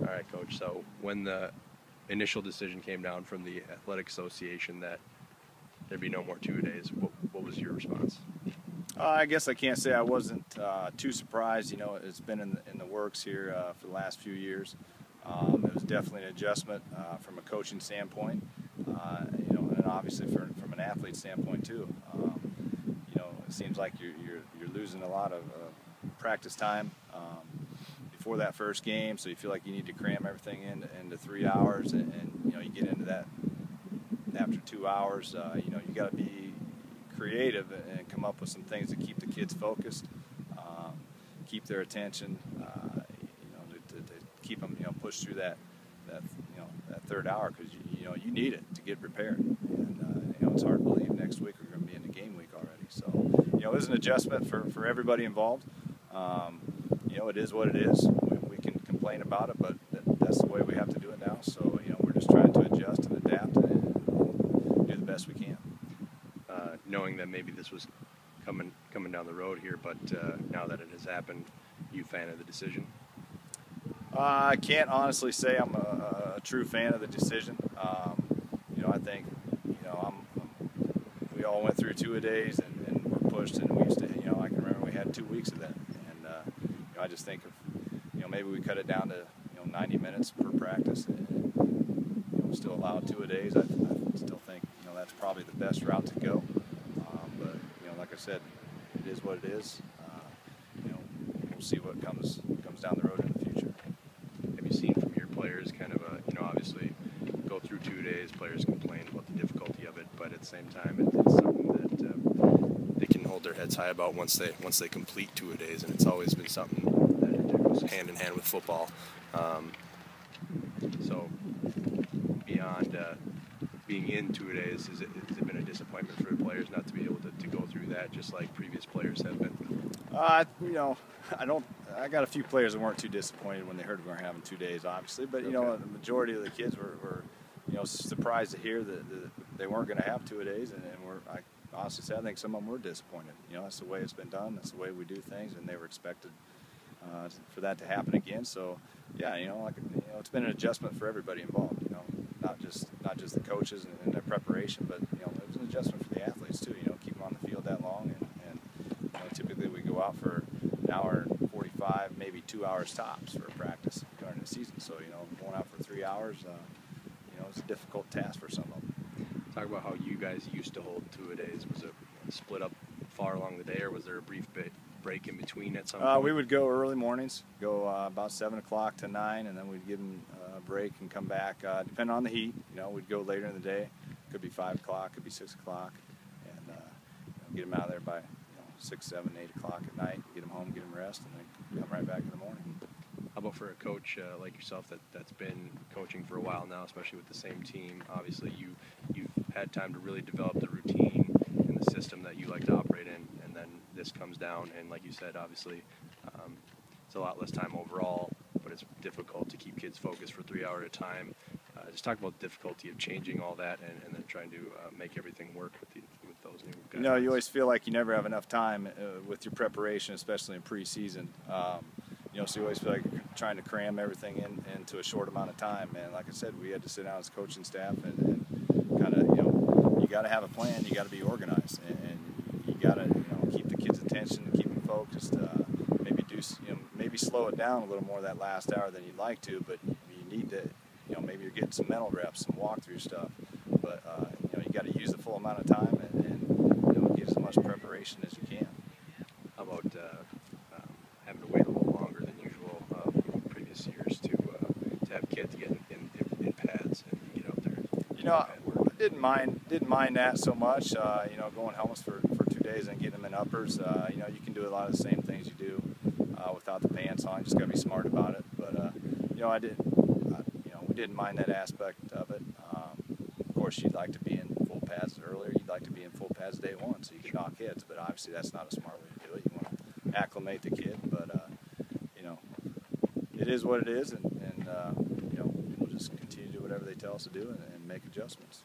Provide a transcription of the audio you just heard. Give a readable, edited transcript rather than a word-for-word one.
All right, Coach. So when the initial decision came down from the Athletic Association that there'd be no more two-a-days, what was your response? I guess I can't say I wasn't too surprised. You know, it's been in the works here for the last few years. It was definitely an adjustment from a coaching standpoint, you know, and obviously from an athlete standpoint too. You know, it seems like you're losing a lot of practice time before that first game, so you feel like you need to cram everything into 3 hours, and you know, you get into that after 2 hours. You know, you got to be creative and come up with some things to keep the kids focused, keep their attention, you know, to keep them, you know, push through that you know, that third hour, because you know, you need it to get prepared. And you know, it's hard to believe next week we're going to be in the game week already. So you know, it's an adjustment for everybody involved. You know, it is what it is. We can complain about it, but that's the way we have to do it now. So you know, we're just trying to adjust and adapt and do the best we can. Knowing that maybe this was coming down the road here, but now that it has happened, you fan of the decision? I can't honestly say I'm a true fan of the decision. You know, I think, you know, we all went through two-a-days and were pushed, and we used to, you know, I can remember we had 2 weeks of that, and you know, I just think of, you know, maybe we cut it down to, you know, 90 minutes per practice, and you know, still allow two-a-days. I still think, you know, that's probably the best route to go. But you know, like I said, it is what it is. You know, we'll see what comes down the road in the future. Have you seen from your players kind of a, you know, obviously go through 2 days, players complain about the difficulty of it, but at the same time it's something that they can hold their heads high about once they complete 2-a-days, and it's always been something that goes hand in hand with football. So beyond being in 2-a-days, has it been a disappointment for the players not to be able to go through that, just like previous players have been? You know, I got a few players that weren't too disappointed when they heard we were having 2 days, obviously. But you know, the majority of the kids were you know, surprised to hear that they weren't going to have 2-a-days, and I honestly say I think some of them were disappointed. You know, that's the way it's been done. That's the way we do things, and they were expected for that to happen again. So yeah, you know, like, you know, it's been an adjustment for everybody involved. You know, not just the coaches and their preparation, but you know, it was an adjustment for the athletes too. You know, keep them on the field that long, and you know, typically we go out for an hour and 45, maybe 2 hours tops for a practice during the season. So you know, going out for 3 hours, you know, it's a difficult task for some of them. Talk about how you guys used to hold 2-a-days. Was it split up far along the day, or was there a brief break in between at some point? We would go early mornings, go about 7 o'clock to 9, and then we'd give them a break and come back. Depending on the heat, you know, we'd go later in the day. Could be 5 o'clock, could be 6 o'clock, and you know, get them out of there by, you know, 6, 7, 8 o'clock at night. Get them home, get them rest, and then come right back in the morning. How about for a coach like yourself that's been coaching for a while now, especially with the same team? Obviously, you've had time to really develop the routine and the system that you like to operate in, and then this comes down, and like you said, obviously, it's a lot less time overall, but it's difficult to keep kids focused for 3 hours at a time. Just talk about the difficulty of changing all that and then trying to make everything work with those new guys. You know, you always feel like you never have enough time with your preparation, especially in preseason. You know, so you always feel like you're trying to cram everything into a short amount of time. And like I said, we had to sit down as coaching staff and kind of, you know, you got to have a plan, you got to be organized, and you got to, you know, keep the kids' attention, keep them focused. Maybe slow it down a little more that last hour than you'd like to, but you need to, you know, maybe you're getting some mental reps, some walkthrough stuff. But you know, you got to use the full amount of time and you know, get as much preparation as you can. How about having to wait a little longer than usual previous years to have kids get in pads and get out there? You know, I didn't mind that so much. You know, going helmets for 2 days and getting them in uppers. You know, you can do a lot of the same things you do without the pants on. You just got to be smart about it. But you know, you know, we didn't mind that aspect of it. Of course, you'd like to be in full pads earlier. You'd like to be in full pads day one, so you can knock heads. But obviously, that's not a smart way to do it. You want to acclimate the kid. But you know, it is what it is, and you know, we'll just continue to do whatever they tell us to do and make adjustments.